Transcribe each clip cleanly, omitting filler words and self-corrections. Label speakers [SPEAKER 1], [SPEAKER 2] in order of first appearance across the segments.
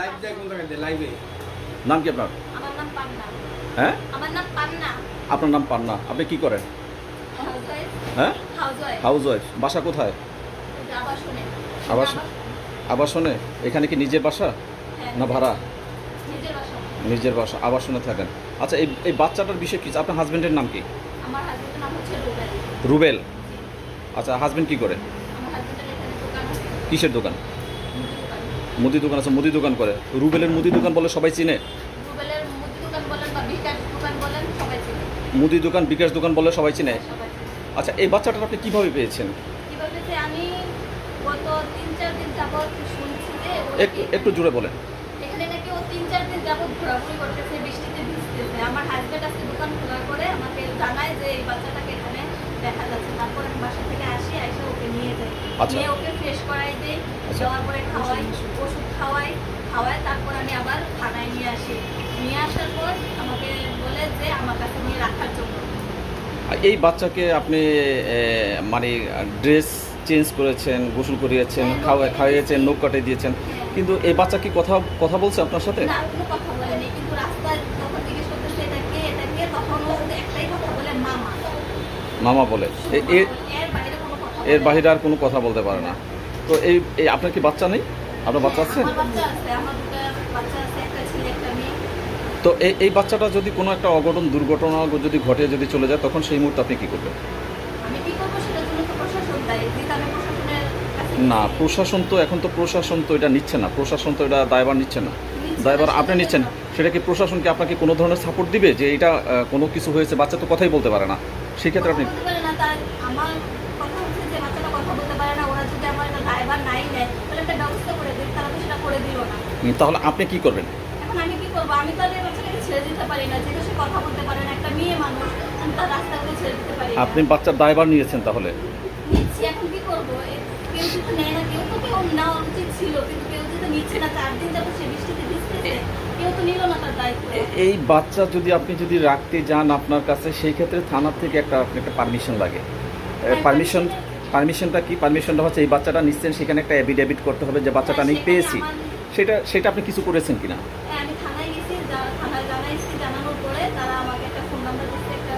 [SPEAKER 1] Live দেয় কোন জায়গায় লাইভে।
[SPEAKER 2] নাম কি আপনার?
[SPEAKER 3] আমার নাম পান্না।
[SPEAKER 2] হ্যাঁ,
[SPEAKER 3] আমার নাম পান্না।
[SPEAKER 2] আপনার নাম পান্না। আপনি কি করেন?
[SPEAKER 3] হাউসওয়াইফ।
[SPEAKER 2] হ্যাঁ,
[SPEAKER 3] হাউসওয়াইফ।
[SPEAKER 2] হাউসওয়াইফ। বাসা কোথায়?
[SPEAKER 3] আবাসনে।
[SPEAKER 2] আবাসনে। এখানে কি নিজের বাসা
[SPEAKER 3] হ্যাঁ,
[SPEAKER 2] না ভাড়া?
[SPEAKER 3] নিজের বাসা।
[SPEAKER 2] নিজের বাসা, আবাসনে থাকেন। আচ্ছা, এই বাচ্চাটার বিষয় কি? আপনার হাজবেন্ডের নাম কি?
[SPEAKER 3] আমার হাজবেন্ডের নাম হচ্ছে রুবেল।
[SPEAKER 2] রুবেল। আচ্ছা, হাজবেন্ড কি করে?
[SPEAKER 3] আমার হাজবেন্ডের এখানে দোকান আছে।
[SPEAKER 2] কিসের দোকান?
[SPEAKER 3] মুদি দোকান।
[SPEAKER 2] মুদি দোকান আছে, মুদি দোকান করে। রুবেলের মুদি দোকান বলে সবাই চিনে?
[SPEAKER 3] রুবেলের মুদি দোকান বলেন বা বিকাশ দোকান বলেন সবাই চিনে।
[SPEAKER 2] মুদি দোকান, বিকাশ দোকান বলে সবাই চিনে।
[SPEAKER 3] সবাই চিনে।
[SPEAKER 2] আচ্ছা, এই বাচ্চাটা আপনি কিভাবে পেয়েছেন?
[SPEAKER 3] কিভাবে যে আমি গত 3-4 দিন যাবত শুনছি যে ও
[SPEAKER 2] একটু জোরে বলেন।
[SPEAKER 3] এখানে নাকি ও 3-4 দিন যাবত ঘোরাঘুরি করতেছে, বৃষ্টিতে ভিজতেছে। আমার হাজবেন্ড আজকে দোকান খোলা করে আমাকে জানায় যে এই বাচ্চাটাকে এখানে দেখা যাচ্ছে। তারপর আমি বাসা থেকে আসি, এসে ওকে নিয়ে যাই।
[SPEAKER 2] আচ্ছা।
[SPEAKER 3] নিয়ে ওকে ফ্রেশ করাই দেই,
[SPEAKER 2] আচ্ছা।
[SPEAKER 3] যাওয়ার পরে খাওয়াই, ওষুধ খাওয়াই, তারপর আমি আবার থানায় নিয়ে আসি। নিয়ে আসার পর আমাকে বলে যে আমার কাছে নিয়ে রাখার জন্য।
[SPEAKER 2] এই বাচ্চাকে আপনি মানে ড্রেস চেঞ্জ করেছেন, গোসল করিয়েছেন, খাইয়েছেন, নখ কাটে দিয়েছেন, কিন্তু এই বাচ্চা কি কথা বলছে আপনার সাথে?
[SPEAKER 3] না, কোনো কথা বলেনি, কিন্তু রাস্তায় যখন জিজ্ঞেস করতেছে এটাকে তখন ও শুধু একটাই কথা বলে, মামা।
[SPEAKER 2] মামা বলে।
[SPEAKER 3] এর বাইরে কোনো কথা
[SPEAKER 2] এর
[SPEAKER 3] বলে
[SPEAKER 2] বাহিরে আর কোনো কথা বলতে পারে না। তো এই আপনার কি বাচ্চা নেই? আপনার বাচ্চা আছে?
[SPEAKER 3] আমার বাচ্চা আছে, আমার দুটো বাচ্চা আছে, একটা ছেলে একটা মেয়ে।
[SPEAKER 2] তো এই বাচ্চাটা যদি কোনো একটা দুর্ঘটনা যদি ঘটে, যদি চলে যায়, তখন সেই মুহূর্তে আপনি কী করবেন?
[SPEAKER 3] আমি কি করবো সেটার জন্য তো প্রশাসন দায়ী। যেটা আমি প্রশাসনের কাছে
[SPEAKER 2] না, প্রশাসন তো এখন তো এটা নিচ্ছে না। প্রশাসন তো এটা দায়ভার নিচ্ছে না। দায়ভার আপনি নিচ্ছেন। সেটা কি প্রশাসনকে আপনাকে কোনো ধরনের সাপোর্ট দিবে যে এটা কোনো কিছু হয়েছে? বাচ্চা তো কথাই বলতে পারে না, সেক্ষেত্রে আপনি
[SPEAKER 3] বলতে পারে না। তার আমার কথা হচ্ছে যে বাচ্চাটা কথা বলতে পারে না, ওরা যদি আমার একটা দায়ভার নাই নেয় তাহলে একটা ব্যবস্থা করে দিই, তারা তো সেটা করে দিল না।
[SPEAKER 2] তাহলে আপনি কি করবেন?
[SPEAKER 3] এখন আমি কি করবো? আমি তো আর এই বাচ্চাটাকে ছেড়ে দিতে পারি না, যেহেতু সে কথা বলতে পারে না, একটা মেয়ে মানুষ, আমি তার রাস্তাঘাটে ছেড়ে দিতে পারি না।
[SPEAKER 2] আপনি বাচ্চার দায়ভার নিয়েছেন তাহলে?
[SPEAKER 3] নিচ্ছি, এখন কি করবো? কেউ যদি নেয় না, কেউ নেওয়া উচিত ছিল, কিন্তু কেউ যদি নিচ্ছে না। 4 দিন যাবো সে বৃষ্টিতে ভিজতেছে, কেউ তো নিল না তার দায়িত্ব।
[SPEAKER 2] এই বাচ্চা আপনি যদি রাখতে যান আপনার কাছে, সেই ক্ষেত্রে থানার থেকে একটা পারমিশন লাগে। পারমিশনটা কি? পারমিশনটা হচ্ছে এই বাচ্চাটা নিচ্ছেন, সেখানে একটা এফিডেভিট করতে হবে যে বাচ্চাটা আমি পেয়েছি। সেটা আপনি কিছু করেছেন কিনা?
[SPEAKER 3] আমি থানায় গেছি, থানায় জানাইছি। জানানোর পরে তারা আমাকে একটা ফোন নাম্বার দিচ্ছে, একটা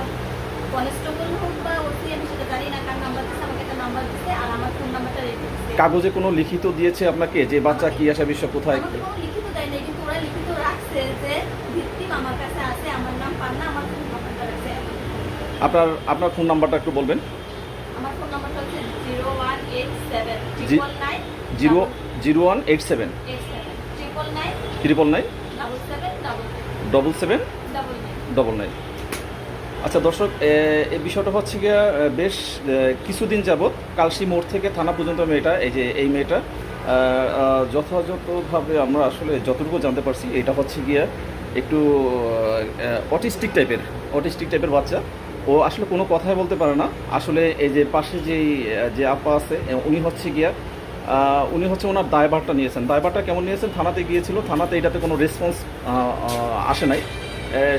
[SPEAKER 3] কনস্টেবল হোক বা ওসি, আমি সেটা জানি না কার নাম্বার দিচ্ছে, আমাকে একটা নাম্বার দিচ্ছে আর আমার ফোন নাম্বারটা রেখে দিচ্ছে।
[SPEAKER 2] কাগজে কোনো লিখিত দিয়েছে আপনাকে যে বাচ্চা কি আসা বিষয় কোথায়?
[SPEAKER 3] আমাকে কোনো লিখিত দেয় নাই, কিন্তু ওরা লিখিত রাখছে যে ভিকটিম আমার কাছে আছে, আমার নাম পান্না, আমার ফোন নাম্বারটা রাখছে।
[SPEAKER 2] আপনার ফোন নাম্বারটা একটু বলবেন।
[SPEAKER 3] আমার ফোন নাম্বারটা হচ্ছে 0187
[SPEAKER 2] 0187 999 7799। আচ্ছা দর্শক, এই বিষয়টা হচ্ছে গিয়া বেশ কিছুদিন যাবৎ কালশি মোড় থেকে থানা পর্যন্ত এই মেয়েটা যথাযথভাবে আমরা আসলে যতটুকু জানতে পারছি, এটা হচ্ছে গিয়া একটু অটিস্টিক টাইপের বাচ্চা। ও আসলে কোনো কথাই বলতে পারে না। আসলে এই যে পাশে যে আপা আছে, উনি হচ্ছে ওনার দায়ভারটা নিয়েছেন। দায়ভারটা কেমন নিয়েছেন? থানাতে গিয়েছিল, থানাতে এটাতে কোনো রেসপন্স আসে নাই।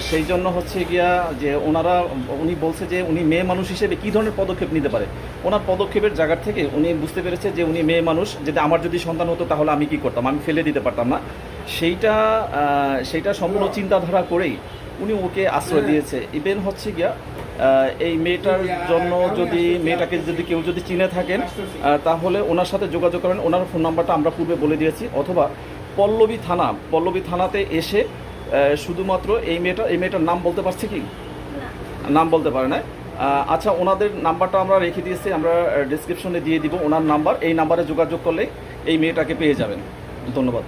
[SPEAKER 2] সেই জন্য হচ্ছে গিয়া যে উনি বলছে যে উনি মেয়ে মানুষ হিসেবে কী ধরনের পদক্ষেপ নিতে পারে। ওনার পদক্ষেপের জায়গা থেকে উনি বুঝতে পেরেছে যে উনি মেয়ে মানুষ, যদি আমার যদি সন্তান হতো তাহলে আমি কি করতাম, আমি ফেলে দিতে পারতাম না। সেইটা সম্পূর্ণ চিন্তাধারা করেই উনি ওকে আশ্রয় দিয়েছে। ইভেন হচ্ছে গিয়া এই মেয়েটার জন্য মেয়েটাকে যদি কেউ চিনে থাকেন, তাহলে ওনার সাথে যোগাযোগ করেন। ওনার ফোন নাম্বারটা আমরা পূর্বে বলে দিয়েছি। অথবা পল্লবী থানাতে এসে শুধুমাত্র এই মেয়েটার নাম বলতে পারছে কি? নাম বলতে পারে না। আচ্ছা, ওনাদের নাম্বারটা আমরা রেখে দিয়েছি, আমরা ডেসক্রিপশনে দিয়ে দিব ওনার নাম্বার। এই নাম্বারে যোগাযোগ করলে এই মেয়েটাকে পেয়ে যাবেন। ধন্যবাদ।